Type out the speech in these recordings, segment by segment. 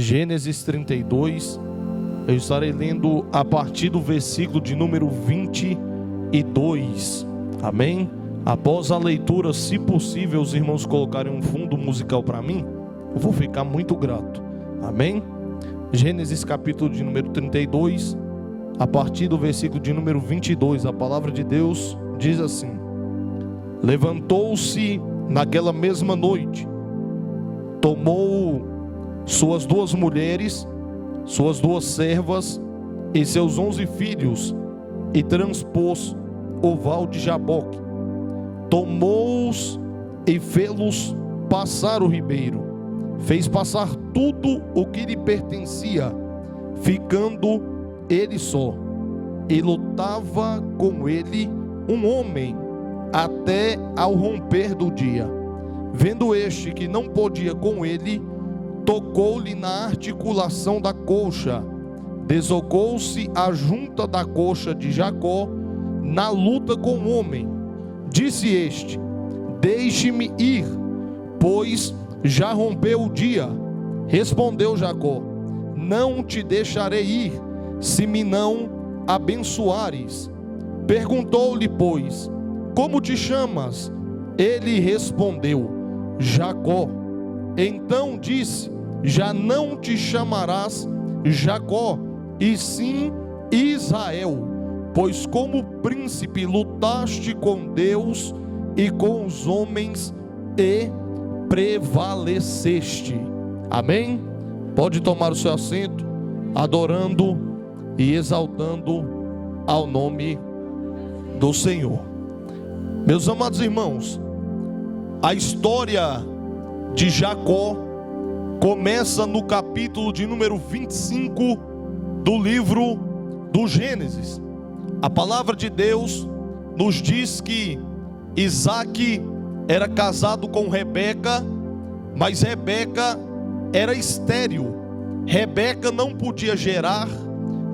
Gênesis 32, eu estarei lendo a partir do versículo de número 22, amém? Após a leitura, se possível, os irmãos colocarem um fundo musical para mim, eu vou ficar muito grato, amém? Gênesis capítulo de número 32, a partir do versículo de número 22, a palavra de Deus diz assim: levantou-se naquela mesma noite, tomou suas 2 mulheres, suas 2 servas e seus 11 filhos, e transpôs o val de Jaboque. Tomou-os e fê-los passar o ribeiro, fez passar tudo o que lhe pertencia, ficando ele só, e lutava com ele um homem até ao romper do dia. Vendo este que não podia com ele, tocou-lhe na articulação da coxa, deslocou-se a junta da coxa de Jacó na luta com o homem. Disse este: deixe-me ir, pois já rompeu o dia. Respondeu Jacó: não te deixarei ir, se me não abençoares. Perguntou-lhe, pois, como te chamas? Ele respondeu: Jacó. Então disse: já não te chamarás Jacó, e sim Israel, pois como príncipe lutaste com Deus e com os homens e prevaleceste. Amém? Pode tomar o seu assento, adorando e exaltando ao nome do Senhor. Meus amados irmãos, a história de Jacó começa no capítulo de número 25 do livro do Gênesis. A palavra de Deus nos diz que Isaac era casado com Rebeca, mas Rebeca era estéril. Rebeca não podia gerar,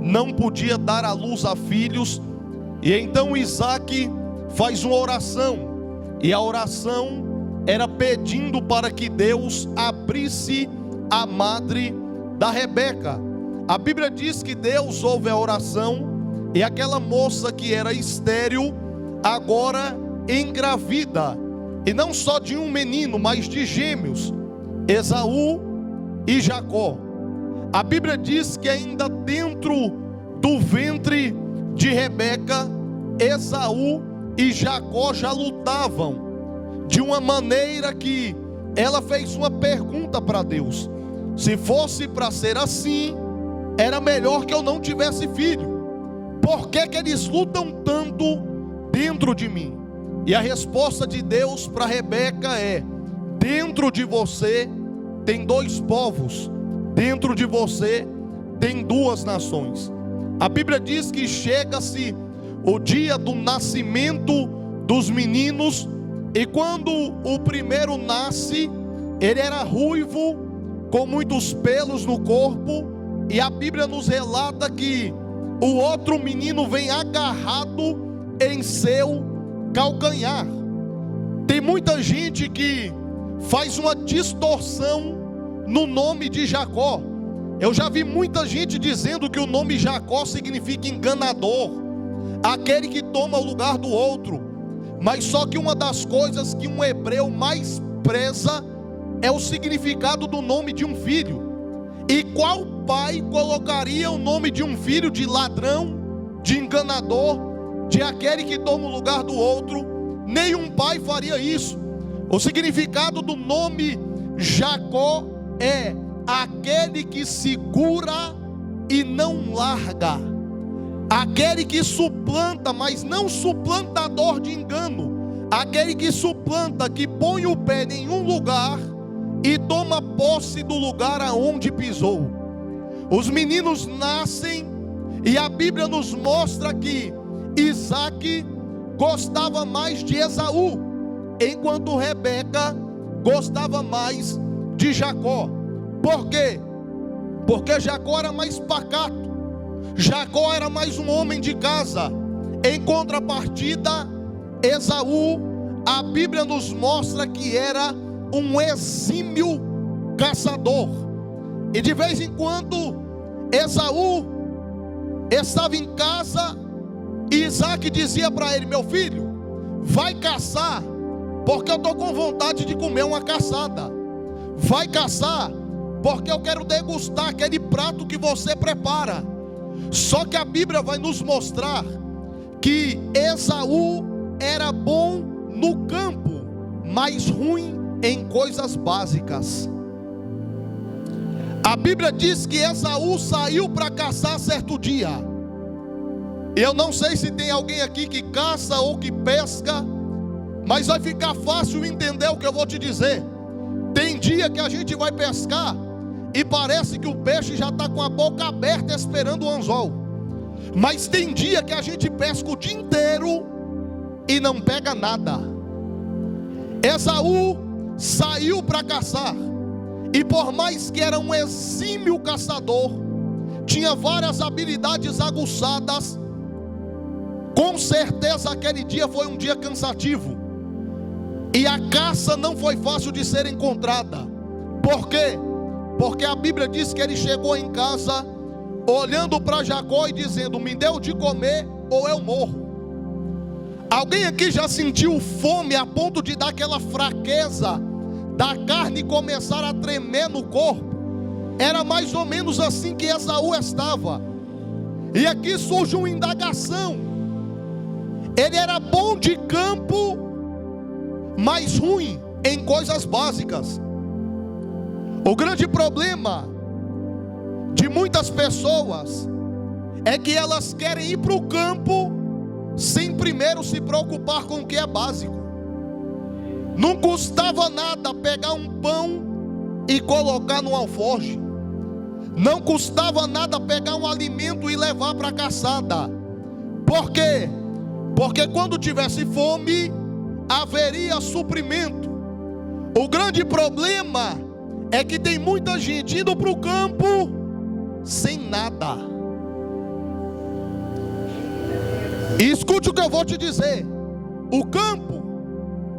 não podia dar à luz a filhos, e então Isaac faz uma oração, e a oração era pedindo para que Deus abrisse a madre da Rebeca. A Bíblia diz que Deus ouve a oração, e aquela moça que era estéril agora engravida, e não só de um menino, mas de gêmeos, Esaú e Jacó. A Bíblia diz que ainda dentro do ventre de Rebeca, Esaú e Jacó já lutavam, de uma maneira que ela fez uma pergunta para Deus: se fosse para ser assim, era melhor que eu não tivesse filho. Por que eles lutam tanto dentro de mim? E a resposta de Deus para Rebeca é: dentro de você tem 2 povos, dentro de você tem 2 nações. A Bíblia diz que chega-se o dia do nascimento dos meninos, e quando o primeiro nasce, ele era ruivo, com muitos pelos no corpo, e a Bíblia nos relata que o outro menino vem agarrado em seu calcanhar. Tem muita gente que faz uma distorção no nome de Jacó. Eu já vi muita gente dizendo que o nome Jacó significa enganador, aquele que toma o lugar do outro. Mas só que uma das coisas que um hebreu mais preza é o significado do nome de um filho. E qual pai colocaria o nome de um filho de ladrão, de enganador, de aquele que toma o lugar do outro? Nenhum pai faria isso. O significado do nome Jacó é aquele que segura e não larga, aquele que suplanta, mas não suplantador de engano, aquele que suplanta, que põe o pé em um lugar e toma posse do lugar aonde pisou. Os meninos nascem, e a Bíblia nos mostra que Isaac gostava mais de Esaú, enquanto Rebeca gostava mais de Jacó. Por quê? Porque Jacó era mais pacato, Jacó era mais um homem de casa. Em contrapartida, Esaú, a Bíblia nos mostra que era um exímio caçador. E de vez em quando Esaú estava em casa e Isaac dizia para ele: meu filho, vai caçar, porque eu estou com vontade de comer uma caçada. Vai caçar, porque eu quero degustar aquele prato que você prepara. Só que a Bíblia vai nos mostrar que Esaú era bom no campo, mas ruim em coisas básicas. A Bíblia diz que Esaú saiu para caçar certo dia. Eu não sei se tem alguém aqui que caça ou que pesca, mas vai ficar fácil entender o que eu vou te dizer. Tem dia que a gente vai pescar e parece que o peixe já está com a boca aberta esperando o anzol. Mas tem dia que a gente pesca o dia inteiro e não pega nada. Esaú saiu para caçar, e por mais que era um exímio caçador, tinha várias habilidades aguçadas, com certeza aquele dia foi um dia cansativo, e a caça não foi fácil de ser encontrada. Por quê? Porque a Bíblia diz que ele chegou em casa olhando para Jacó e dizendo: me deu de comer ou eu morro. Alguém aqui já sentiu fome a ponto de dar aquela fraqueza da carne começar a tremer no corpo? Era mais ou menos assim que Esaú estava. E aqui surge uma indagação. Ele era bom de campo, mas ruim em coisas básicas. O grande problema de muitas pessoas é que elas querem ir para o campo sem primeiro se preocupar com o que é básico. Não custava nada pegar um pão e colocar no alforje. Não custava nada pegar um alimento e levar para a caçada. Por quê? Porque quando tivesse fome, haveria suprimento. O grande problema é que tem muita gente indo para o campo sem nada. E escute o que eu vou te dizer: o campo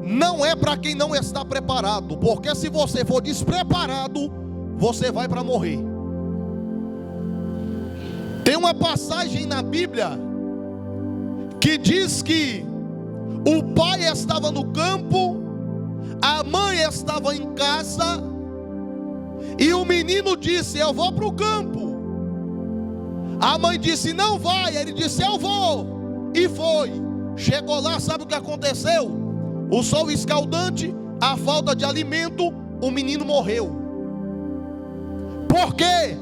não é para quem não está preparado, porque se você for despreparado, você vai para morrer. Tem uma passagem na Bíblia que diz que o pai estava no campo, a mãe estava em casa, e o menino disse: eu vou para o campo. A mãe disse: não vai. Ele disse: eu vou. E foi. Chegou lá, sabe o que aconteceu? O sol escaldante, a falta de alimento, o menino morreu. Por quê?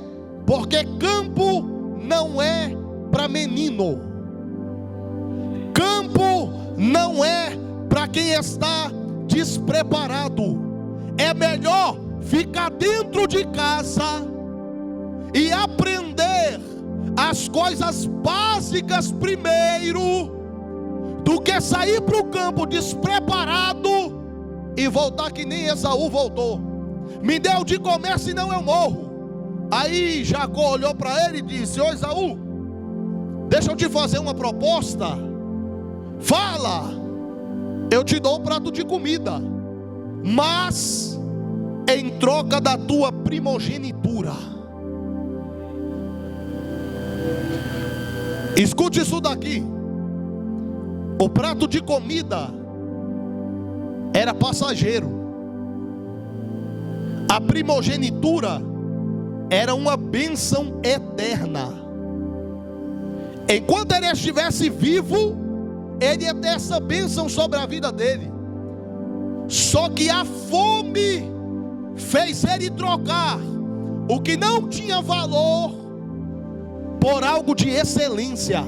Porque campo não é para menino. Campo não é para quem está despreparado. É melhor ficar dentro de casa e aprender as coisas básicas primeiro, do que sair para o campo despreparado e voltar que nem Esaú voltou. Me deu de comer, senão eu morro. Aí Jacó olhou para ele e disse: ô Esaú, deixa eu te fazer uma proposta. Fala, eu te dou um prato de comida, mas em troca da tua primogenitura. Escute isso daqui. O prato de comida era passageiro. A primogenitura era uma bênção eterna. Enquanto ele estivesse vivo, ele ia ter essa bênção sobre a vida dele. Só que a fome fez ele trocar o que não tinha valor por algo de excelência.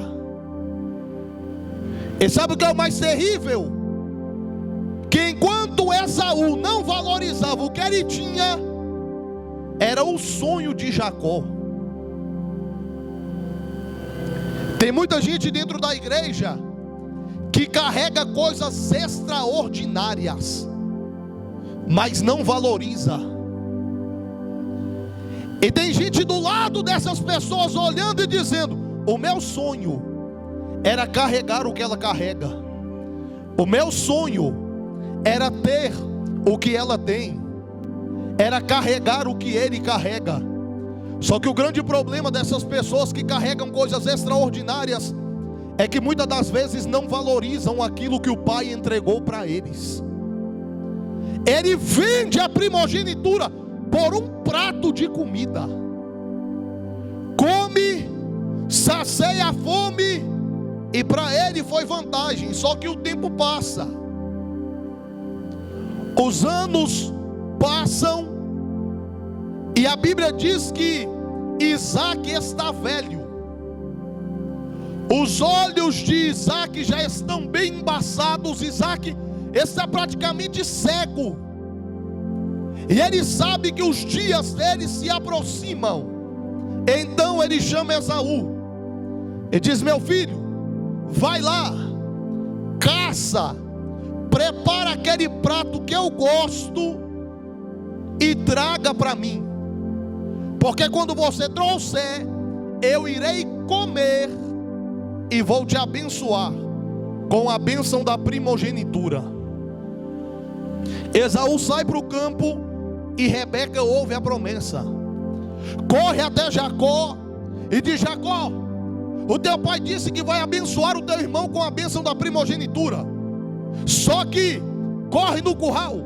E sabe o que é o mais terrível? Que enquanto Esaú não valorizava o que ele tinha, era o sonho de Jacó. Tem muita gente dentro da igreja que carrega coisas extraordinárias, mas não valoriza. E tem gente do lado dessas pessoas olhando e dizendo: o meu sonho era carregar o que ela carrega. O meu sonho era ter o que ela tem. Era carregar o que ele carrega. Só que o grande problema dessas pessoas que carregam coisas extraordinárias é que muitas das vezes não valorizam aquilo que o Pai entregou para eles. Ele vende a primogenitura por um prato de comida, come, sacia a fome, e para ele foi vantagem. Só que o tempo passa, os anos passam, e a Bíblia diz que Isaac está velho. Os olhos de Isaac já estão bem embaçados. Isaac está praticamente cego, e ele sabe que os dias dele se aproximam. Então ele chama Esaú e diz: meu filho, vai lá, caça, prepara aquele prato que eu gosto e traga para mim, porque quando você trouxer, eu irei comer e vou te abençoar com a bênção da primogenitura. Esaú sai para o campo e Rebeca ouve a promessa. Corre até Jacó e diz: Jacó, o teu pai disse que vai abençoar o teu irmão com a bênção da primogenitura. Só que corre no curral,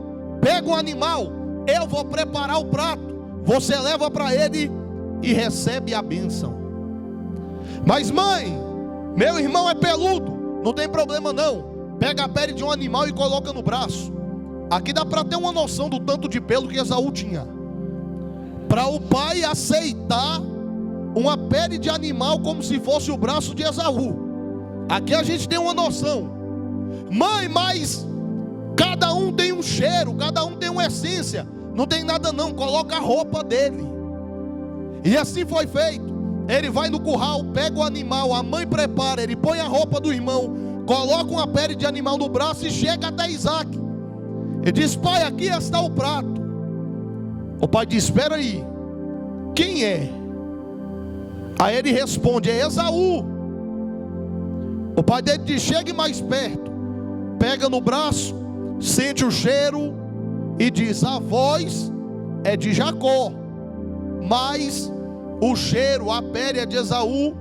pega um animal, eu vou preparar o prato, você leva para ele e recebe a bênção. Mas mãe, meu irmão é peludo. Não tem problema não, pega a pele de um animal e coloca no braço. Aqui dá para ter uma noção do tanto de pelo que Esaú tinha, para o pai aceitar uma pele de animal como se fosse o braço de Esaú. Aqui a gente tem uma noção. Mãe, mas cada um tem um cheiro, cada um tem uma essência. Não tem nada não, coloca a roupa dele. E assim foi feito. Ele vai no curral, pega o animal, a mãe prepara, ele põe a roupa do irmão, coloca uma pele de animal no braço e chega até Isaac. Ele diz: pai, aqui está o prato. O pai diz: espera aí, quem é? Aí ele responde: é Esaú. O pai dele diz: chegue mais perto, pega no braço, sente o cheiro e diz: a voz é de Jacó, mas o cheiro, a pele é de Esaú.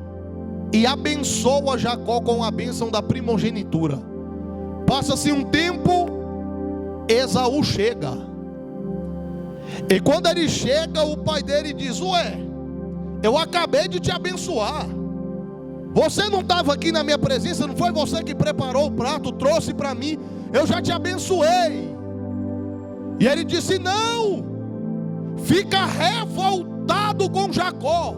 E abençoa Jacó com a bênção da primogenitura. Passa-se um tempo, Esaú chega. E quando ele chega, o pai dele diz: ué, eu acabei de te abençoar. Você não estava aqui na minha presença? Não foi você que preparou o prato, trouxe para mim? Eu já te abençoei. E ele disse: não, fica revoltado com Jacó.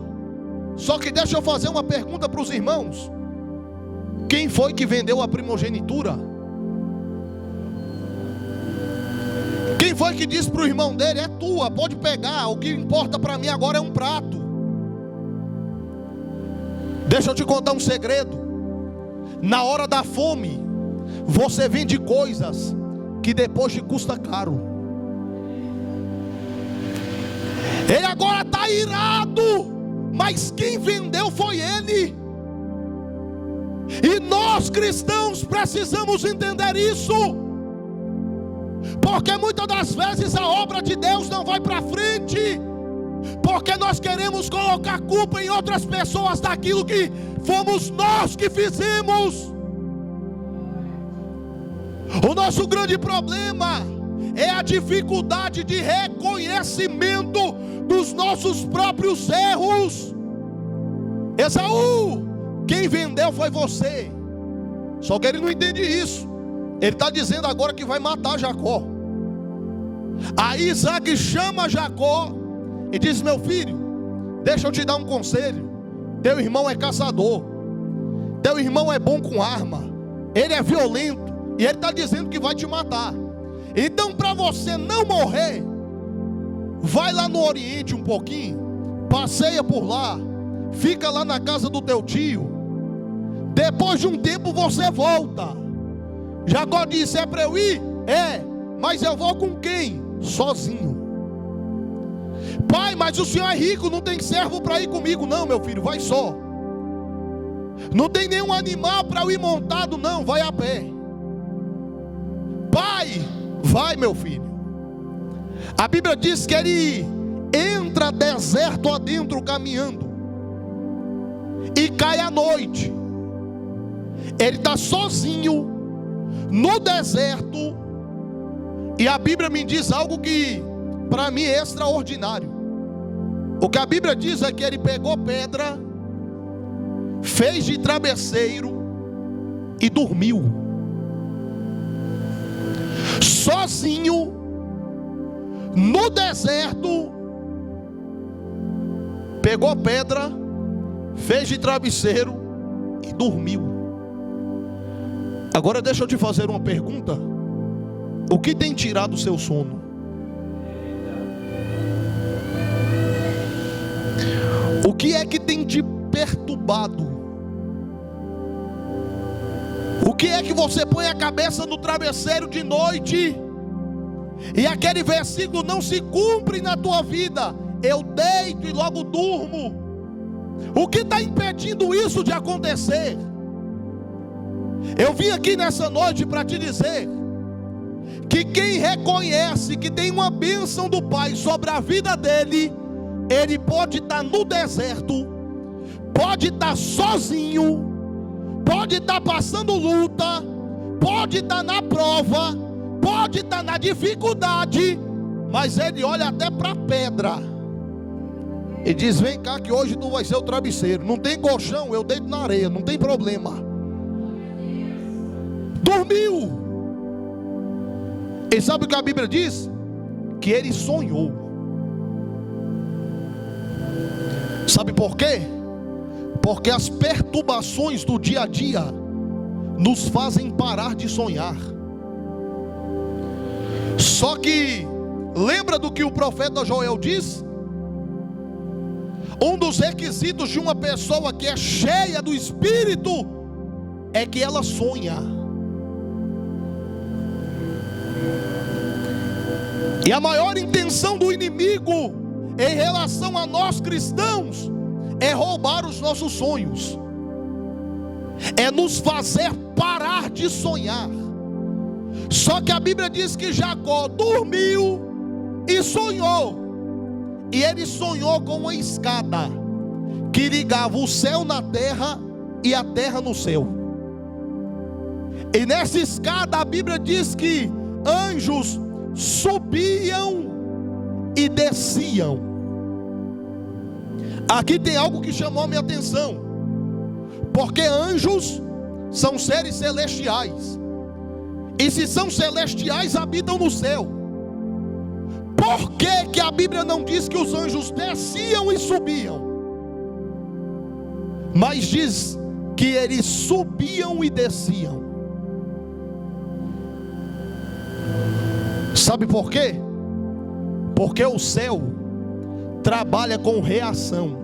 Só que deixa eu fazer uma pergunta para os irmãos: quem foi que vendeu a primogenitura? Quem foi que disse para o irmão dele: é tua, pode pegar, o que importa para mim agora é um prato? Deixa eu te contar um segredo. Na hora da fome, você vende coisas que depois te custa caro. Ele agora está irado, mas quem vendeu foi ele. E nós cristãos precisamos entender isso, porque muitas das vezes a obra de Deus não vai para frente, porque nós queremos colocar culpa em outras pessoas daquilo que fomos nós que fizemos. O nosso grande problema é a dificuldade de reconhecimento dos nossos próprios erros. Esaú, quem vendeu foi você. Só que ele não entende isso. Ele está dizendo agora que vai matar Jacó. Aí Isaac chama Jacó e diz: meu filho, deixa eu te dar um conselho. Teu irmão é caçador, teu irmão é bom com arma, ele é violento, e ele está dizendo que vai te matar. Então, para você não morrer, vai lá no Oriente um pouquinho, passeia por lá, fica lá na casa do teu tio. Depois de um tempo você volta. Jacó disse: é para eu ir? É, mas eu vou com quem? Sozinho. Pai, mas o senhor é rico, não tem servo para ir comigo. Não, meu filho, vai só. Não tem nenhum animal para eu ir montado. Não, vai a pé. Pai, vai, meu filho. A Bíblia diz que ele entra entra deserto adentro caminhando, e cai a noite. Ele está sozinho no deserto, e a Bíblia me diz algo que para mim é extraordinário. O que a Bíblia diz é que ele pegou pedra, fez de travesseiro e dormiu. Sozinho no deserto, pegou pedra, fez de travesseiro e dormiu. Agora deixa eu te fazer uma pergunta: o que tem tirado o seu sono? O que é que tem te perturbado? O que é que você põe a cabeça no travesseiro de noite e aquele versículo não se cumpre na tua vida? Eu deito e logo durmo. O que está impedindo isso de acontecer? Eu vim aqui nessa noite para te dizer que quem reconhece que tem uma bênção do Pai sobre a vida dele, ele pode estar no deserto, pode estar sozinho, pode estar passando luta, pode estar na prova, pode estar na dificuldade, mas ele olha até para a pedra e diz: vem cá que hoje tu vai ser o travesseiro. Não tem colchão, eu deito na areia, não tem problema. Dormiu. E sabe o que a Bíblia diz? Que ele sonhou. Sabe por quê? Porque as perturbações do dia a dia nos fazem parar de sonhar. Só que lembra do que o profeta Joel diz? Um dos requisitos de uma pessoa que é cheia do Espírito é que ela sonha. E a maior intenção do inimigo em relação a nós cristãos é roubar os nossos sonhos, é nos fazer parar de sonhar. Só que a Bíblia diz que Jacó dormiu e sonhou, e ele sonhou com uma escada que ligava o céu na terra e a terra no céu. E nessa escada a Bíblia diz que anjos subiam e desciam. Aqui tem algo que chamou a minha atenção, porque anjos são seres celestiais, e se são celestiais, habitam no céu. Por que a Bíblia não diz que os anjos desciam e subiam, mas diz que eles subiam e desciam? Sabe por quê? Porque o céu trabalha com reação.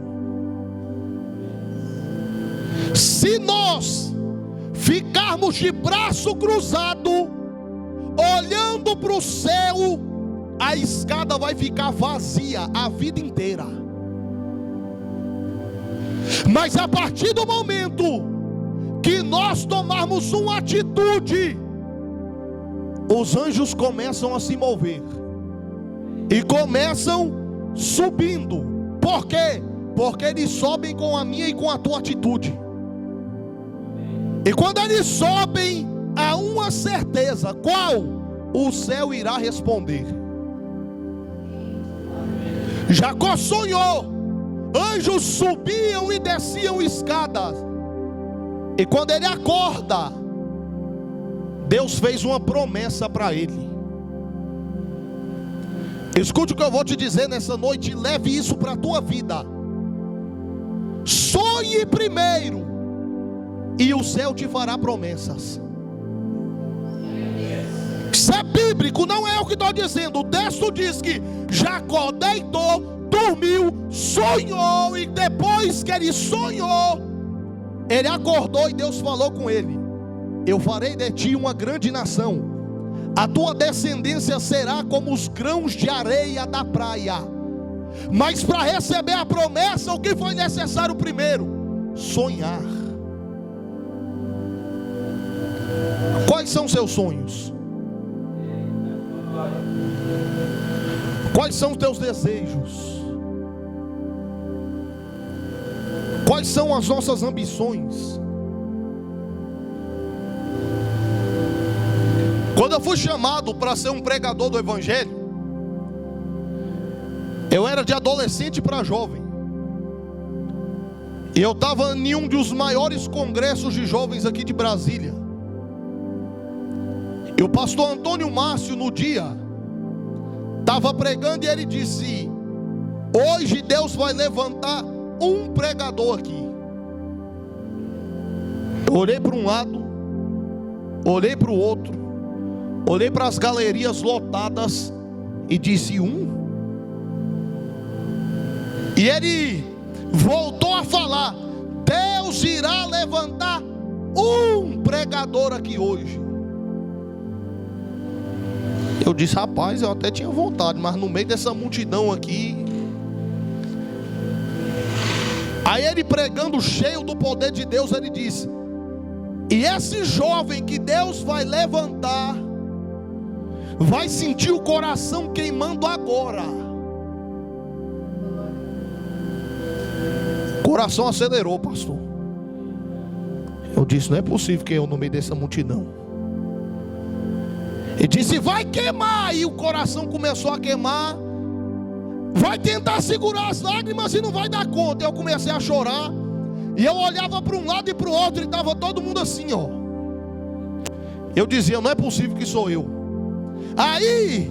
Se nós ficarmos de braço cruzado, olhando para o céu, a escada vai ficar vazia a vida inteira. Mas a partir do momento que nós tomarmos uma atitude, os anjos começam a se mover e começam subindo. Por quê? Porque eles sobem com a minha e com a tua atitude. E quando eles sobem, há uma certeza: qual? O céu irá responder. Jacó sonhou, anjos subiam e desciam escadas, e quando ele acorda, Deus fez uma promessa para ele. Escute o que eu vou te dizer nessa noite, e leve isso para a tua vida. Sonhe primeiro, e o céu te fará promessas. Isso é bíblico, não é o que estou dizendo. O texto diz que Jacó deitou, dormiu, sonhou, e depois que ele sonhou, ele acordou e Deus falou com ele: eu farei de ti uma grande nação, a tua descendência será como os grãos de areia da praia. Mas para receber a promessa, o que foi necessário primeiro? Sonhar. Quais são seus sonhos? Quais são os teus desejos? Quais são as nossas ambições? Quando eu fui chamado para ser um pregador do Evangelho, eu era de adolescente para jovem. E eu estava em um dos maiores congressos de jovens aqui de Brasília. E o pastor Antônio Márcio, no dia, estava pregando e ele disse: hoje Deus vai levantar um pregador aqui. Eu olhei para um lado, olhei para o outro, olhei para as galerias lotadas e disse: um? E ele voltou a falar: Deus irá levantar um pregador aqui hoje. Eu disse: rapaz, eu até tinha vontade, mas no meio dessa multidão aqui. Aí ele, pregando cheio do poder de Deus, ele disse: e esse jovem que Deus vai levantar vai sentir o coração queimando agora. O coração acelerou, pastor. Eu disse: não é possível que eu no meio dessa multidão. Ele disse: vai queimar. E o coração começou a queimar. Vai tentar segurar as lágrimas e não vai dar conta. Eu comecei a chorar. E eu olhava para um lado e para o outro e estava todo mundo assim, ó. Eu dizia: não é possível que sou eu. Aí,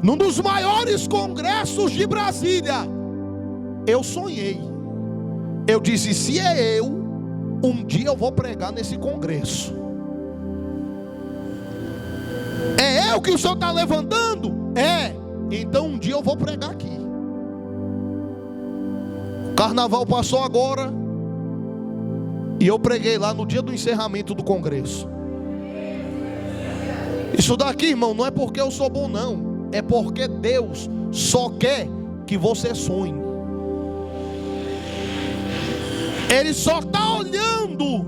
num dos maiores congressos de Brasília, eu sonhei. Eu disse: se é eu, um dia eu vou pregar nesse congresso. É eu que o senhor está levantando? É. Então um dia eu vou pregar aqui. O carnaval passou agora, e eu preguei lá no dia do encerramento do congresso. Isso daqui, irmão, não é porque eu sou bom, não. É porque Deus só quer que você sonhe. Ele só está olhando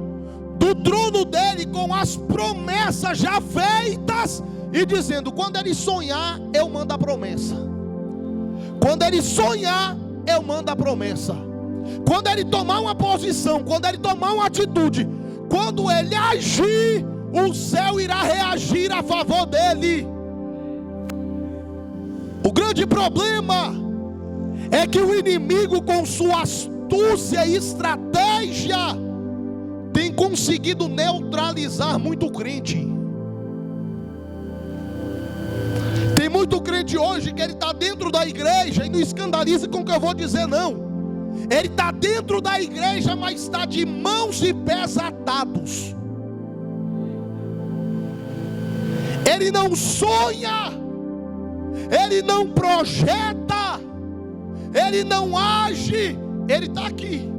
do trono dele com as promessas já feitas e dizendo: quando ele sonhar, eu mando a promessa. Quando ele sonhar, eu mando a promessa. Quando ele tomar uma posição, quando ele tomar uma atitude, quando ele agir, o céu irá reagir a favor dele. O grande problema é que o inimigo, com sua astúcia e estratégia, tem conseguido neutralizar muito crente. Tem muito crente hoje que ele está dentro da igreja, e não escandalize com o que eu vou dizer, não. Ele está dentro da igreja, mas está de mãos e pés atados. Ele não sonha, ele não projeta, ele não age. Ele está aqui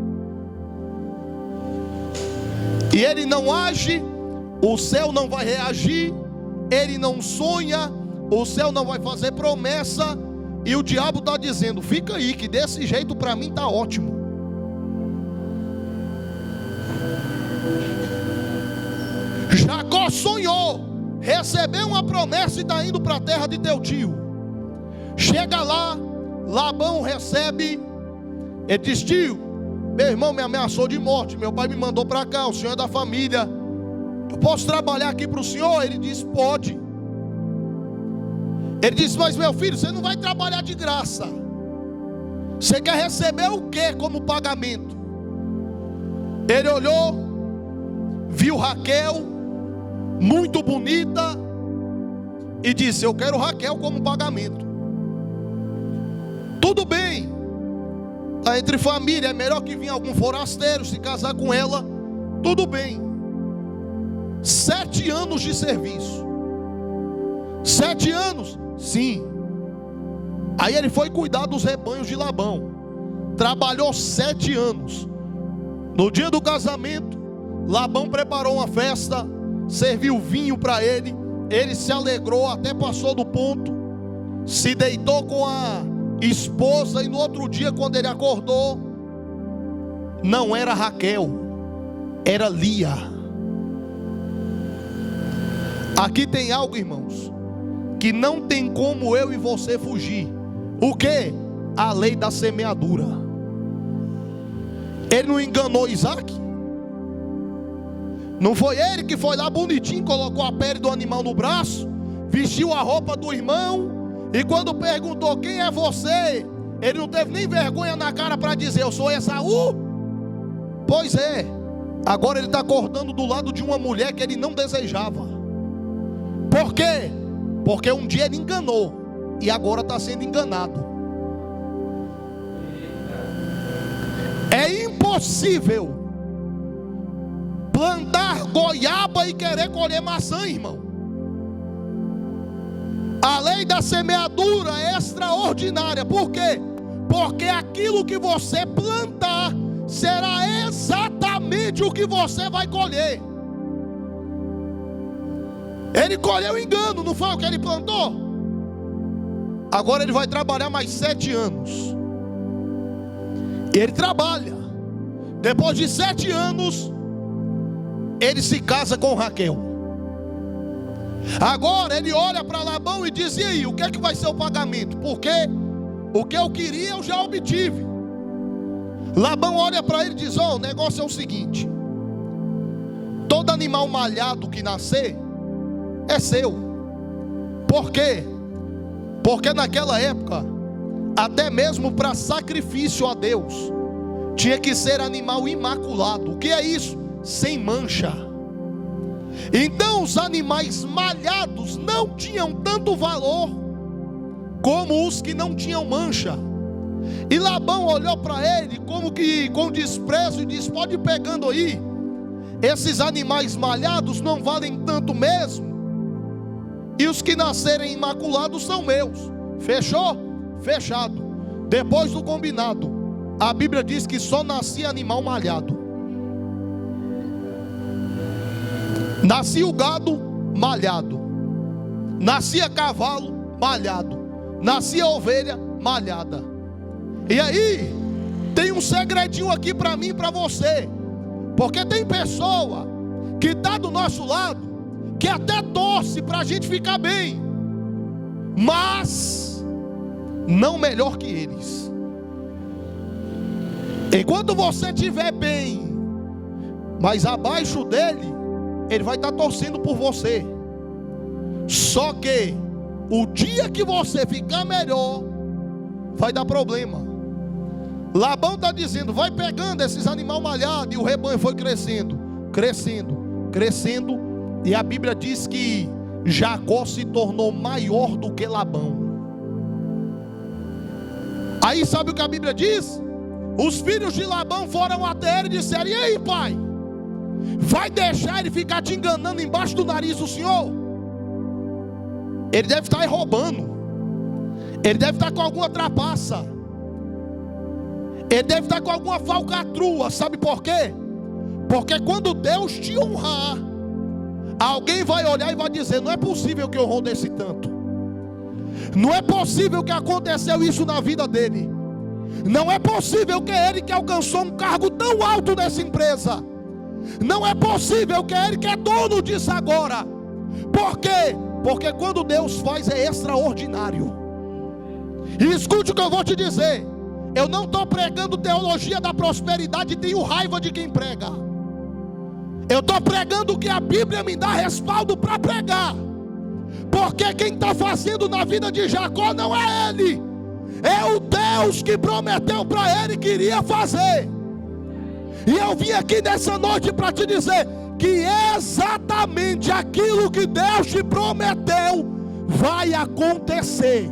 e ele não age, o céu não vai reagir. Ele não sonha, o céu não vai fazer promessa. E o diabo está dizendo: fica aí, que desse jeito para mim está ótimo. Jacó sonhou, recebeu uma promessa e está indo para a terra de teu tio. Chega lá, Labão recebe. Ele diz: tio, meu irmão me ameaçou de morte, meu pai me mandou para cá, o senhor é da família, eu posso trabalhar aqui para o senhor? Ele disse: pode. Ele disse: mas meu filho, você não vai trabalhar de graça. Você quer receber o que como pagamento? Ele olhou, viu Raquel, muito bonita, e disse: eu quero Raquel como pagamento. Tudo bem, está entre família, é melhor que vinha algum forasteiro se casar com ela. Tudo bem. 7 anos de serviço. 7 anos? Sim. Aí ele foi cuidar dos rebanhos de Labão. Trabalhou 7 anos. No dia do casamento, Labão preparou uma festa, serviu vinho para ele. Ele se alegrou, até passou do ponto, se deitou com a esposa. E no outro dia, quando ele acordou, não era Raquel, era Lia. Aqui tem algo, irmãos, que não tem como eu e você fugir. O que? A lei da semeadura. Ele não enganou Isaac? Não foi ele que foi lá bonitinho, colocou a pele do animal no braço, vestiu a roupa do irmão, e quando perguntou quem é você, ele não teve nem vergonha na cara para dizer: eu sou Esaú? Pois é, agora ele está acordando do lado de uma mulher que ele não desejava. Por quê? Porque um dia ele enganou e agora está sendo enganado. É impossível plantar goiaba e querer colher maçã, irmão. A lei da semeadura é extraordinária. Por quê? Porque aquilo que você plantar será exatamente o que você vai colher. Ele colheu engano, não foi o que ele plantou? Agora ele vai trabalhar mais 7 anos. Ele trabalha. Depois de 7 anos, ele se casa com Raquel. Agora ele olha para Labão e diz: e aí, o que é que vai ser o pagamento? Porque o que eu queria eu já obtive. Labão olha para ele e diz: ó, o negócio é o seguinte: todo animal malhado que nascer é seu. Por quê? Porque naquela época, até mesmo para sacrifício a Deus, tinha que ser animal imaculado. O que é isso? Sem mancha. Então os animais malhados não tinham tanto valor como os que não tinham mancha. E Labão olhou para ele como que com desprezo e disse: pode ir pegando aí, esses animais malhados não valem tanto mesmo, e os que nascerem imaculados são meus. Fechou? Fechado. Depois do combinado, a Bíblia diz que só nascia animal malhado. Nascia o gado malhado, nascia cavalo malhado, nascia ovelha malhada. E aí tem um segredinho aqui para mim e para você, porque tem pessoa que está do nosso lado, que até torce para a gente ficar bem, mas não melhor que eles. Enquanto você estiver bem, mas abaixo dele, ele vai estar torcendo por você. Só que o dia que você ficar melhor, vai dar problema. Labão está dizendo: vai pegando esses animais malhados. E o rebanho foi crescendo, crescendo, crescendo. E a Bíblia diz que Jacó se tornou maior do que Labão. Aí sabe o que a Bíblia diz? Os filhos de Labão foram até ele e disseram: e aí, pai, vai deixar ele ficar te enganando embaixo do nariz do senhor? Ele deve estar roubando, ele deve estar com alguma trapaça, ele deve estar com alguma falcatrua. Sabe por quê? Porque quando Deus te honrar, alguém vai olhar e vai dizer: não é possível que honrou desse tanto, não é possível que aconteceu isso na vida dele, não é possível que é ele que alcançou um cargo tão alto nessa empresa, não é possível que é ele que é dono disso agora. Por quê? Porque quando Deus faz é extraordinário. E escute o que eu vou te dizer: eu não estou pregando teologia da prosperidade e tenho raiva de quem prega. Eu estou pregando o que a Bíblia me dá respaldo para pregar. Porque quem está fazendo na vida de Jacó não é ele, é o Deus que prometeu para ele que iria fazer. E eu vim aqui nessa noite para te dizer que exatamente aquilo que Deus te prometeu vai acontecer.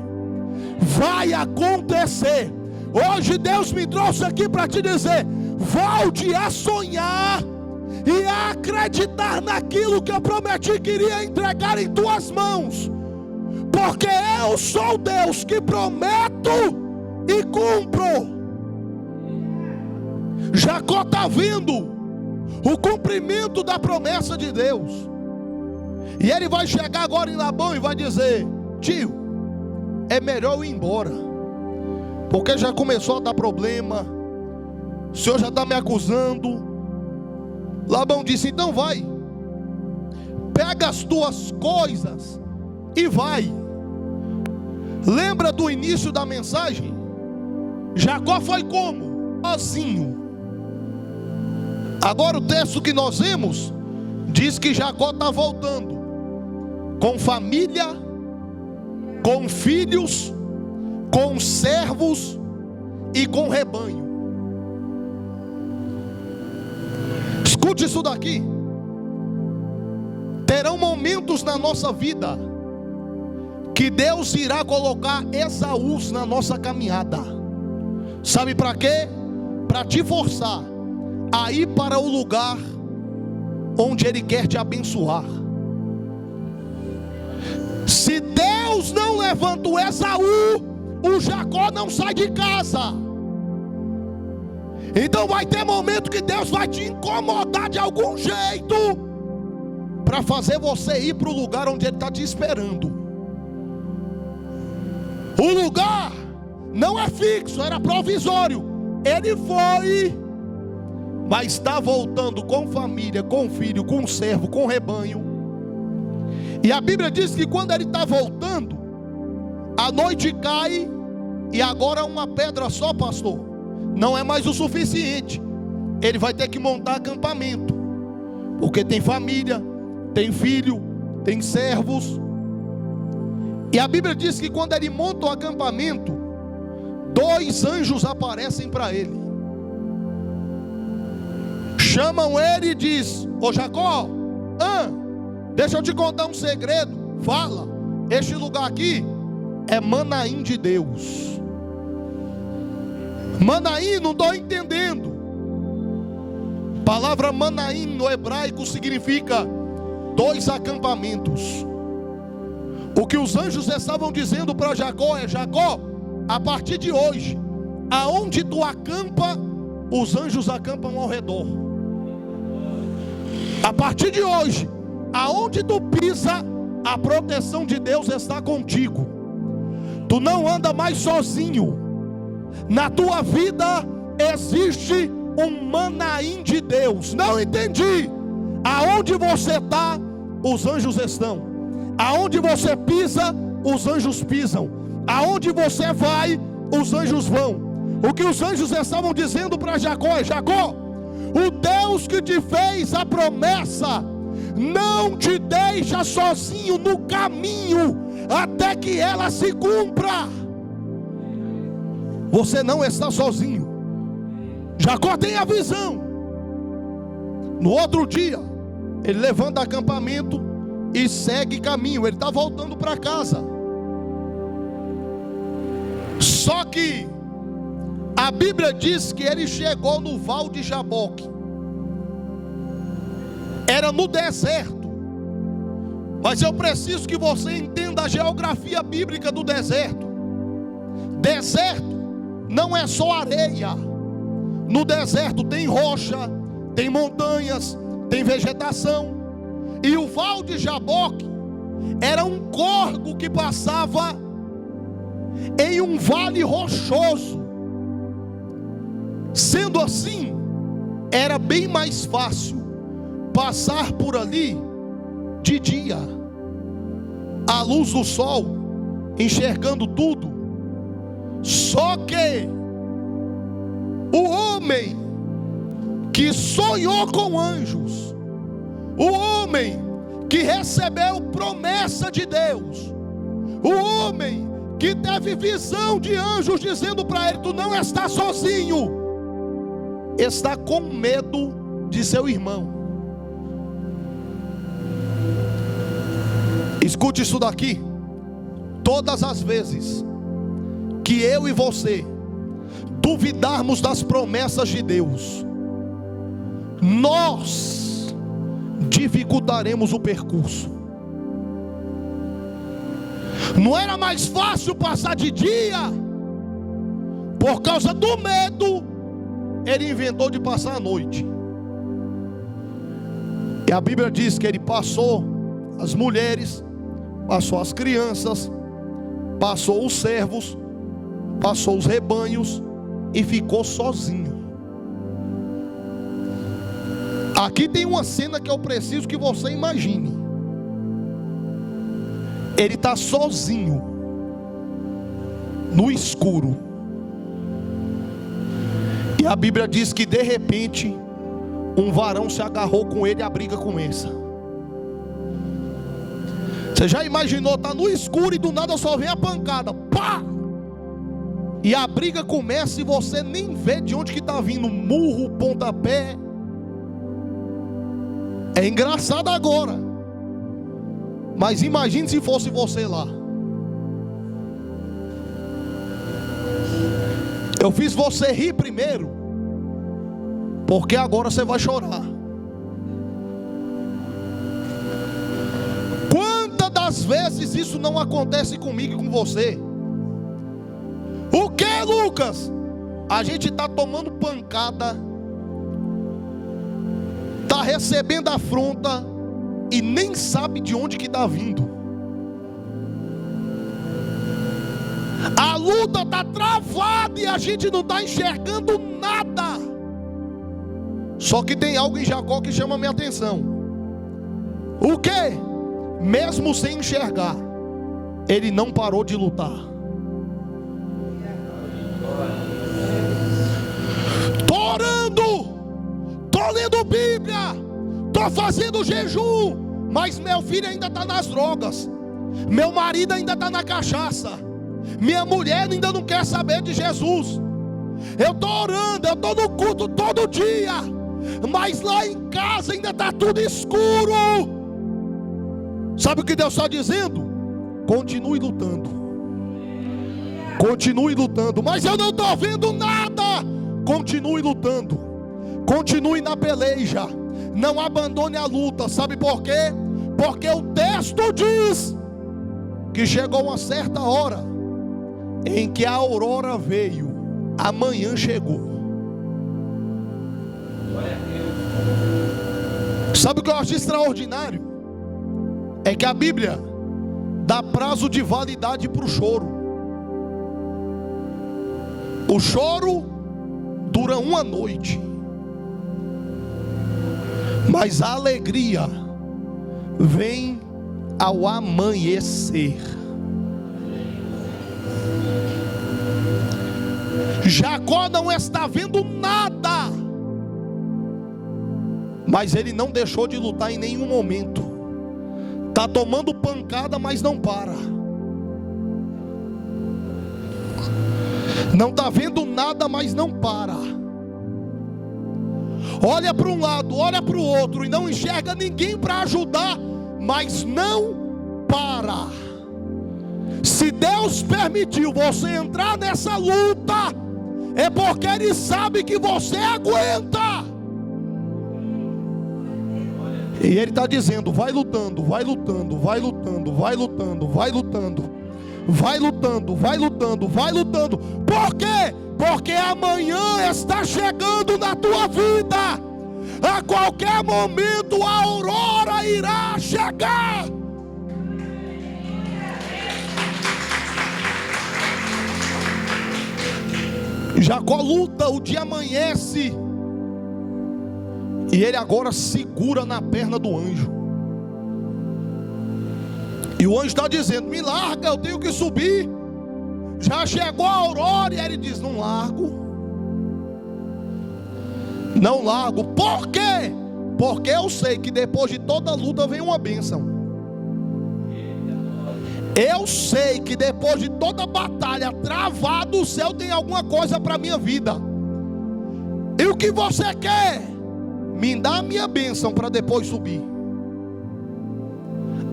Vai acontecer. Hoje Deus me trouxe aqui para te dizer: volte a sonhar e a acreditar naquilo que eu prometi que iria entregar em tuas mãos. Porque eu sou Deus que prometo e cumpro. Jacó está vendo o cumprimento da promessa de Deus. E ele vai chegar agora em Labão e vai dizer: tio, é melhor eu ir embora, porque já começou a dar problema, o senhor já está me acusando. Labão disse: então vai, pega as tuas coisas e vai. Lembra do início da mensagem? Jacó foi como? Sozinho. Agora o texto que nós vemos diz que Jacó está voltando com família, com filhos, com servos e com rebanho. Escute isso daqui. Terão momentos na nossa vida que Deus irá colocar Esaús na nossa caminhada. Sabe para quê? Para te forçar a ir para o lugar onde Ele quer te abençoar. Se Deus não levanta o Esaú, o Jacó não sai de casa. Então vai ter momento que Deus vai te incomodar de algum jeito, para fazer você ir para o lugar onde Ele está te esperando. O lugar não é fixo, era provisório. Ele foi, mas está voltando com família, com filho, com servo, com rebanho. E a Bíblia diz que quando ele está voltando, a noite cai, e agora uma pedra só, pastor, não é mais o suficiente. Ele vai ter que montar acampamento, porque tem família, tem filho, tem servos. E a Bíblia diz que quando ele monta o acampamento, 2 anjos aparecem para ele. Chamam ele e diz: ô Jacó, deixa eu te contar um segredo. Fala. Este lugar aqui é Manaim de Deus. Manaim, não estou entendendo. A palavra Manaim no hebraico significa 2 acampamentos. O que os anjos estavam dizendo para Jacó é: Jacó, a partir de hoje, aonde tu acampa, os anjos acampam ao redor. A partir de hoje, aonde tu pisa, a proteção de Deus está contigo. Tu não anda mais sozinho. Na tua vida existe um Manaim de Deus. Não entendi. Aonde você está, os anjos estão. Aonde você pisa, os anjos pisam. Aonde você vai, os anjos vão. O que os anjos estavam dizendo para Jacó é: Jacó, o Deus que te fez a promessa não te deixa sozinho no caminho até que ela se cumpra. Você não está sozinho. Jacó tem a visão. No outro dia, ele levanta acampamento e segue caminho. Ele está voltando para casa. Só que a Bíblia diz que ele chegou no Val de Jaboque. Era no deserto. Mas eu preciso que você entenda a geografia bíblica do deserto. Deserto não é só areia. No deserto tem rocha, tem montanhas, tem vegetação. E o Val de Jaboque era um córrego que passava em um vale rochoso. Sendo assim, era bem mais fácil passar por ali de dia, à luz do sol, enxergando tudo. Só que o homem que sonhou com anjos, o homem que recebeu promessa de Deus, o homem que teve visão de anjos dizendo para ele: tu não está sozinho, está com medo de seu irmão. Escute isso daqui. Todas as vezes que eu e você duvidarmos das promessas de Deus, nós dificultaremos o percurso. Não era mais fácil passar de dia? Por causa do medo, ele inventou de passar a noite. E a Bíblia diz que ele passou as mulheres, passou as crianças, passou os servos, passou os rebanhos e ficou sozinho. Aqui tem uma cena que eu preciso que você imagine. Ele está sozinho, no escuro. E a Bíblia diz que de repente um varão se agarrou com ele e a briga começa. Você já imaginou, tá no escuro e do nada só vem a pancada, pá! E a briga começa e você nem vê de onde que está vindo, murro, pontapé. É engraçado agora, mas imagine se fosse você lá. Eu fiz você rir primeiro, porque agora você vai chorar. Quantas das vezes isso não acontece comigo e com você? O que, Lucas? A gente está tomando pancada, está recebendo afronta e nem sabe de onde que está vindo. A luta está travada e a gente não está enxergando nada. Só que tem algo em Jacó que chama a minha atenção. O que? Mesmo sem enxergar, ele não parou de lutar. Estou orando, estou lendo Bíblia, estou fazendo jejum, mas meu filho ainda está nas drogas, meu marido ainda está na cachaça, minha mulher ainda não quer saber de Jesus. Eu estou orando, eu estou no culto todo dia, mas lá em casa ainda está tudo escuro. Sabe o que Deus está dizendo? Continue lutando, continue lutando. Mas eu não estou vendo nada. Continue lutando, continue na peleja, não abandone a luta. Sabe por quê? Porque o texto diz que chegou uma certa hora em que a aurora veio, amanhã chegou. Sabe o que eu acho extraordinário? É que a Bíblia dá prazo de validade para o choro. O choro dura uma noite, mas a alegria vem ao amanhecer. Jacó não está vendo nada, mas ele não deixou de lutar em nenhum momento. Está tomando pancada, mas não para. Não está vendo nada, mas não para. Olha para um lado, olha para o outro e não enxerga ninguém para ajudar, mas não para. Se Deus permitiu você entrar nessa luta, é porque Ele sabe que você aguenta. E Ele está dizendo: vai lutando, vai lutando, vai lutando, vai lutando, vai lutando. Vai lutando, vai lutando, vai lutando. Por quê? Porque amanhã está chegando na tua vida. A qualquer momento a aurora irá chegar. Jacó luta, o dia amanhece e ele agora segura na perna do anjo. E o anjo está dizendo: me larga, eu tenho que subir. Já chegou a aurora. E ele diz: não largo. Não largo. Por quê? Porque eu sei que depois de toda luta vem uma bênção. Eu sei que depois de toda batalha travada, o céu tem alguma coisa para a minha vida. E o que você quer? Me dá a minha bênção para depois subir.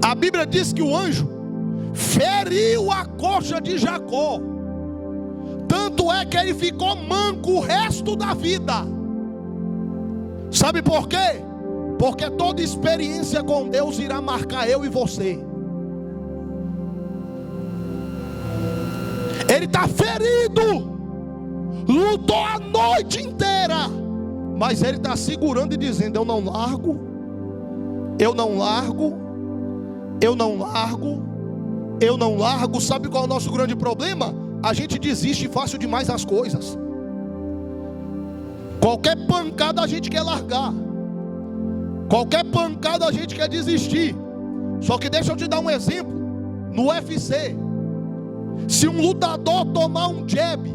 A Bíblia diz que o anjo feriu a coxa de Jacó. Tanto é que ele ficou manco o resto da vida. Sabe por quê? Porque toda experiência com Deus irá marcar eu e você. Ele está ferido, lutou a noite inteira, mas ele está segurando e dizendo: eu não largo, eu não largo, eu não largo, eu não largo. Sabe qual é o nosso grande problema? A gente desiste fácil demais das coisas. Qualquer pancada a gente quer largar, qualquer pancada a gente quer desistir. Só que deixa eu te dar um exemplo. No UFC, se um lutador tomar um jab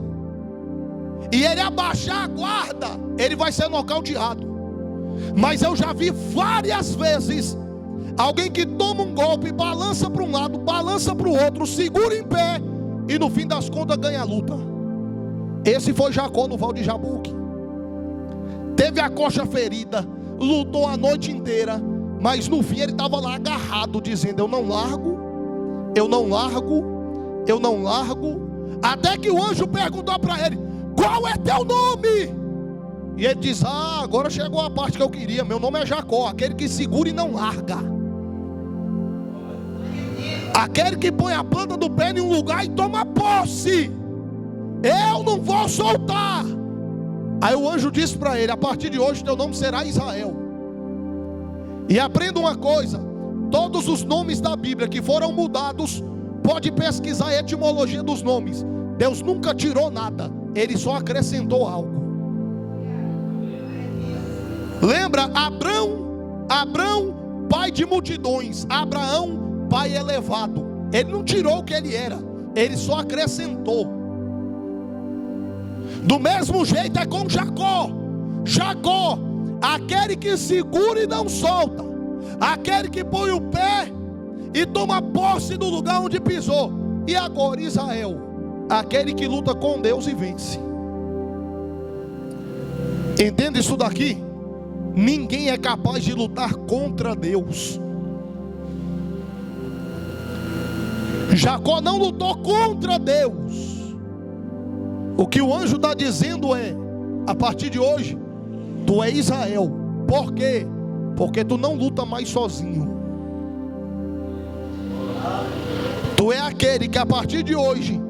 e ele abaixar a guarda, ele vai ser nocauteado. Mas eu já vi várias vezes alguém que toma um golpe, balança para um lado, balança para o outro, segura em pé e no fim das contas ganha a luta. Esse foi Jacó no Val de Jaboque. Teve a coxa ferida, lutou a noite inteira, mas no fim ele estava lá agarrado, dizendo: eu não largo, eu não largo, eu não largo. Até que o anjo perguntou para ele: qual é teu nome? E ele diz: ah, agora chegou a parte que eu queria. Meu nome é Jacó, aquele que segura e não larga, aquele que põe a planta do pé em um lugar e toma posse. Eu não vou soltar. Aí o anjo disse para ele: a partir de hoje teu nome será Israel. E aprenda uma coisa: todos os nomes da Bíblia que foram mudados, pode pesquisar a etimologia dos nomes. Deus nunca tirou nada, Ele só acrescentou algo. Lembra Abrão, pai de multidões, Abraão, pai elevado. Ele não tirou o que ele era, ele só acrescentou. Do mesmo jeito é com Jacó. Jacó, aquele que segura e não solta, aquele que põe o pé e toma posse do lugar onde pisou. E agora Israel, aquele que luta com Deus e vence. Entende isso daqui? Ninguém é capaz de lutar contra Deus. Jacó não lutou contra Deus. O que o anjo está dizendo é: a partir de hoje tu é Israel. Por quê? Porque tu não luta mais sozinho. Tu é aquele que a partir de hoje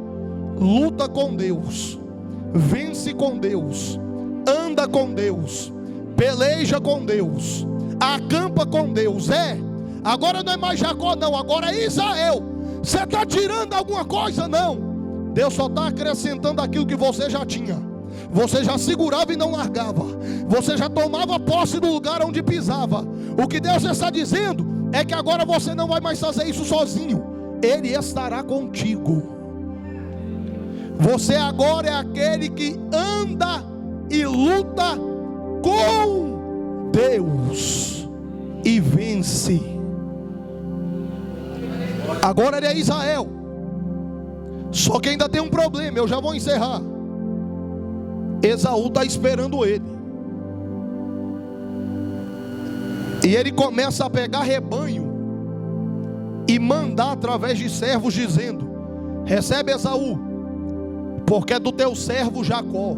luta com Deus, vence com Deus, anda com Deus, peleja com Deus, acampa com Deus. Agora não é mais Jacó não, agora é Israel. Você está tirando alguma coisa? Não. Deus só está acrescentando aquilo que você já tinha. Você já segurava e não largava, você já tomava posse do lugar onde pisava. O que Deus está dizendo é que agora você não vai mais fazer isso sozinho, Ele estará contigo. Você agora é aquele que anda e luta com Deus e vence. Agora ele é Israel. Só que ainda tem um problema, eu já vou encerrar. Esaú está esperando ele. E ele começa a pegar rebanho e mandar através de servos, dizendo: recebe Esaú, porque é do teu servo Jacó.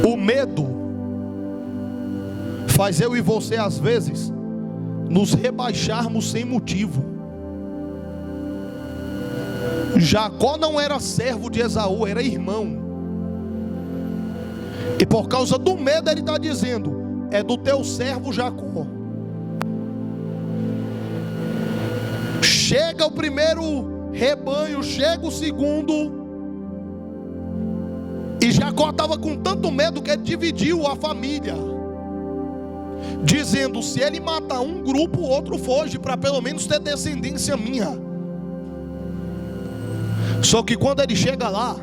O medo faz eu e você às vezes nos rebaixarmos sem motivo. Jacó não era servo de Esaú, era irmão. E por causa do medo ele está dizendo: é do teu servo Jacó. Chega o primeiro rebanho, chega o segundo, e Jacó estava com tanto medo que ele dividiu a família, dizendo: se ele matar um grupo, o outro foge, para pelo menos ter descendência minha. Só que quando ele chega lá,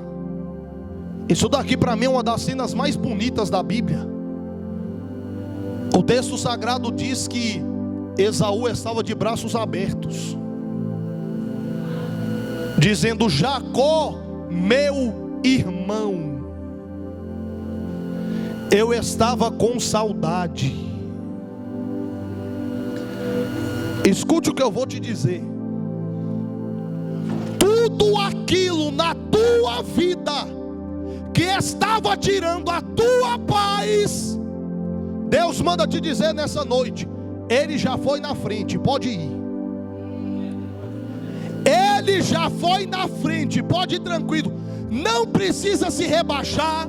isso daqui para mim é uma das cenas mais bonitas da Bíblia. O texto sagrado diz que Esaú estava de braços abertos, dizendo: Jacó, meu irmão, eu estava com saudade. Escute o que eu vou te dizer. Tudo aquilo na tua vida que estava tirando a tua paz, Deus manda te dizer nessa noite: Ele já foi na frente, pode ir. Ele já foi na frente, pode ir tranquilo. Não precisa se rebaixar,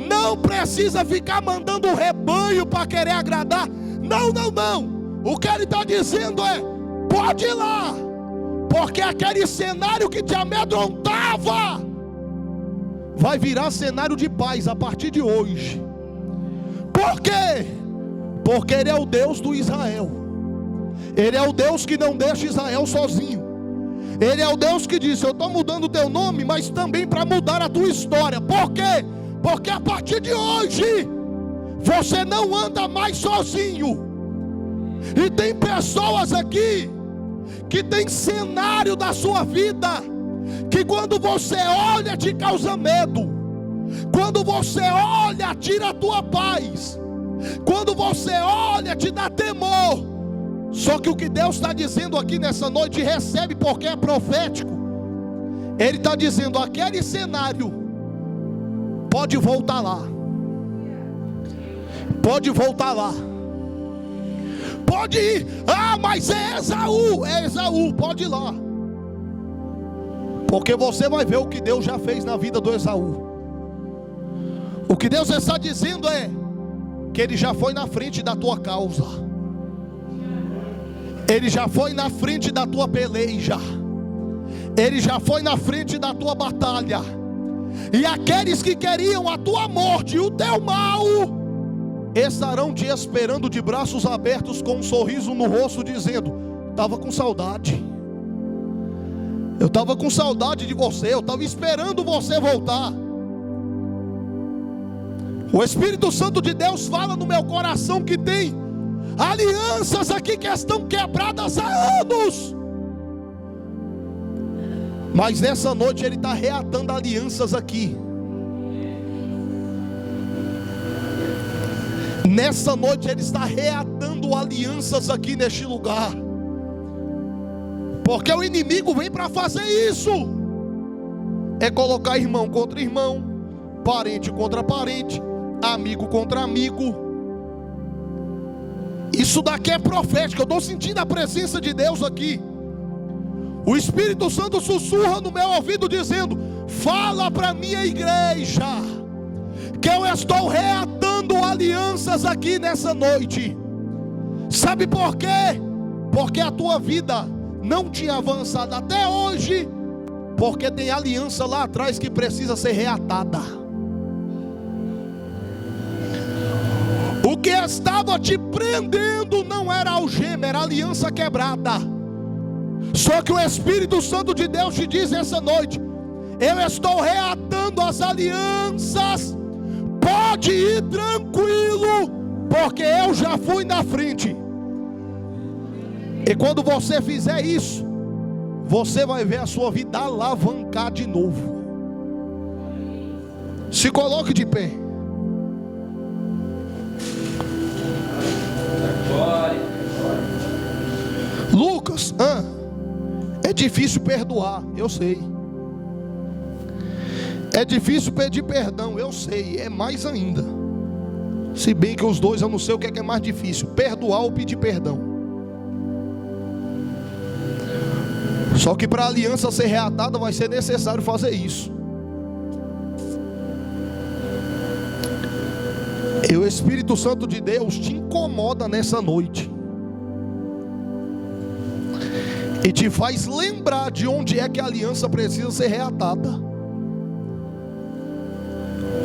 não precisa ficar mandando o rebanho para querer agradar. Não, não, não. O que Ele está dizendo é: pode ir lá, porque aquele cenário que te amedrontava vai virar cenário de paz a partir de hoje. Por quê? Porque Ele é o Deus do Israel. Ele é o Deus que não deixa Israel sozinho. Ele é o Deus que diz: eu estou mudando o teu nome, mas também para mudar a tua história. Por quê? Porque a partir de hoje você não anda mais sozinho. E tem pessoas aqui que tem cenário da sua vida que quando você olha te causa medo. Quando você olha tira a tua paz. Quando você olha te dá temor. Só que o que Deus está dizendo aqui nessa noite, recebe porque é profético. Ele está dizendo, aquele cenário pode voltar lá. Pode voltar lá. Pode ir. Ah, mas é Esaú, pode ir lá. Porque você vai ver o que Deus já fez na vida do Esaú. O que Deus está dizendo é que Ele já foi na frente da tua causa. Ele já foi na frente da tua peleja. Ele já foi na frente da tua batalha. E aqueles que queriam a tua morte e o teu mal estarão te esperando de braços abertos, com um sorriso no rosto, dizendo: estava com saudade. Eu estava com saudade de você. Eu estava esperando você voltar. O Espírito Santo de Deus fala no meu coração que tem alianças aqui que estão quebradas há anos. Mas nessa noite Ele está reatando alianças aqui. Nessa noite Ele está reatando alianças aqui neste lugar. Porque o inimigo vem para fazer isso. É colocar irmão contra irmão, parente contra parente, amigo contra amigo. Isso daqui é profético. Eu estou sentindo a presença de Deus aqui. O Espírito Santo sussurra no meu ouvido dizendo: fala para a minha igreja que eu estou reatando alianças aqui nessa noite. Sabe por quê? Porque a tua vida não tinha avançado até hoje, porque tem aliança lá atrás que precisa ser reatada. O que estava te prendendo não era algema, era aliança quebrada. Só que o Espírito Santo de Deus te diz essa noite: eu estou reatando as alianças. Pode ir tranquilo, porque eu já fui na frente. E quando você fizer isso, você vai ver a sua vida alavancar de novo. Se coloque de pé. Lucas, é difícil perdoar, eu sei. É difícil pedir perdão, eu sei. É mais ainda. Se bem que os dois, eu não sei o que é mais difícil: perdoar ou pedir perdão. Só que para a aliança ser reatada vai ser necessário fazer isso. E o Espírito Santo de Deus te incomoda nessa noite e te faz lembrar de onde é que a aliança precisa ser reatada.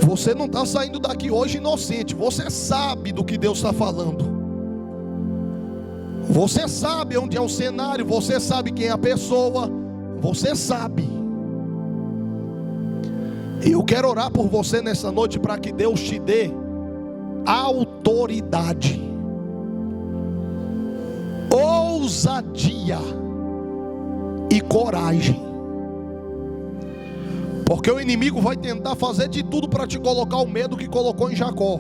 Você não está saindo daqui hoje inocente. Você sabe do que Deus está falando. Você sabe onde é o cenário. Você sabe quem é a pessoa. Você sabe. E eu quero orar por você nessa noite para que Deus te dê autoridade, ousadia e coragem. Porque o inimigo vai tentar fazer de tudo para te colocar o medo que colocou em Jacó.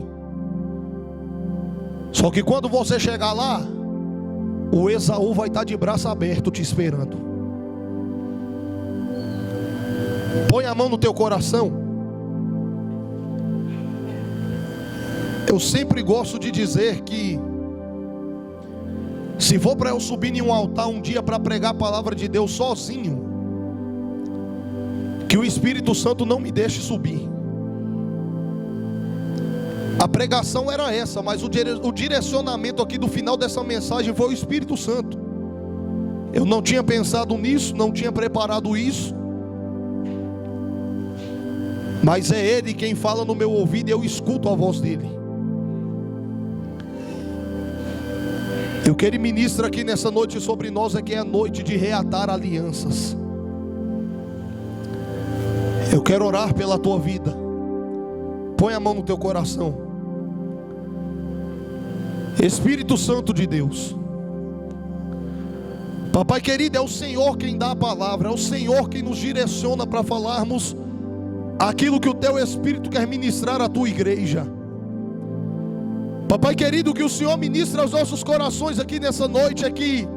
Só que quando você chegar lá, o Esaú vai estar de braço aberto te esperando. Põe a mão no teu coração. Eu sempre gosto de dizer que se for para eu subir em um altar um dia para pregar a palavra de Deus sozinho, que o Espírito Santo não me deixe subir. A pregação era essa, mas o direcionamento aqui do final dessa mensagem foi o Espírito Santo. Eu não tinha pensado nisso, não tinha preparado isso, mas é Ele quem fala no meu ouvido e eu escuto a voz dEle. O que Ele ministra aqui nessa noite sobre nós é que é a noite de reatar alianças. Eu quero orar pela tua vida. Põe a mão no teu coração. Espírito Santo de Deus, Papai querido, é o Senhor quem dá a palavra, é o Senhor quem nos direciona para falarmos aquilo que o teu Espírito quer ministrar à tua igreja. Papai querido, que o Senhor ministra aos nossos corações aqui nessa noite é que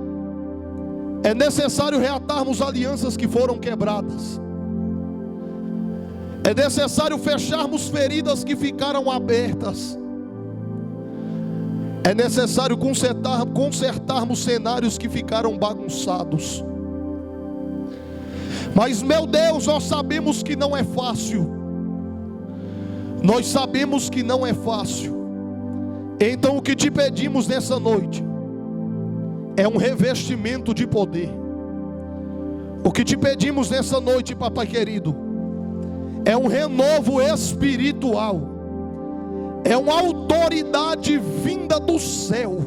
é necessário reatarmos alianças que foram quebradas. É necessário fecharmos feridas que ficaram abertas. É necessário consertarmos cenários que ficaram bagunçados. Mas, meu Deus, nós sabemos que não é fácil. Nós sabemos que não é fácil. Então o que te pedimos nessa noite é um revestimento de poder. O que te pedimos nessa noite, papai querido, é um renovo espiritual. É uma autoridade vinda do céu.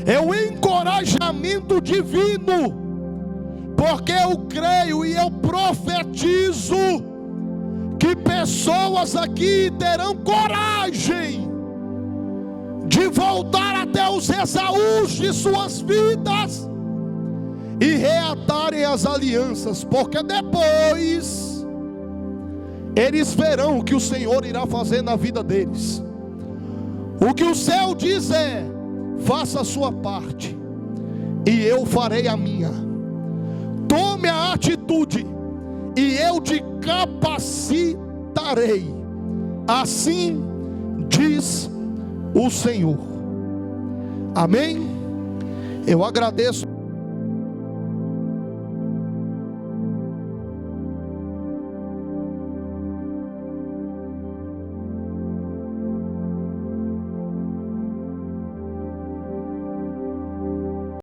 É um encorajamento divino. Porque eu creio e eu profetizo que pessoas aqui terão coragem de voltar até os Esaús de suas vidas e reatarem as alianças, porque depois eles verão o que o Senhor irá fazer na vida deles. O que o céu diz é: faça a sua parte e eu farei a minha. Tome a atitude e eu te capacitarei. Assim diz o Senhor. Amém? Eu agradeço.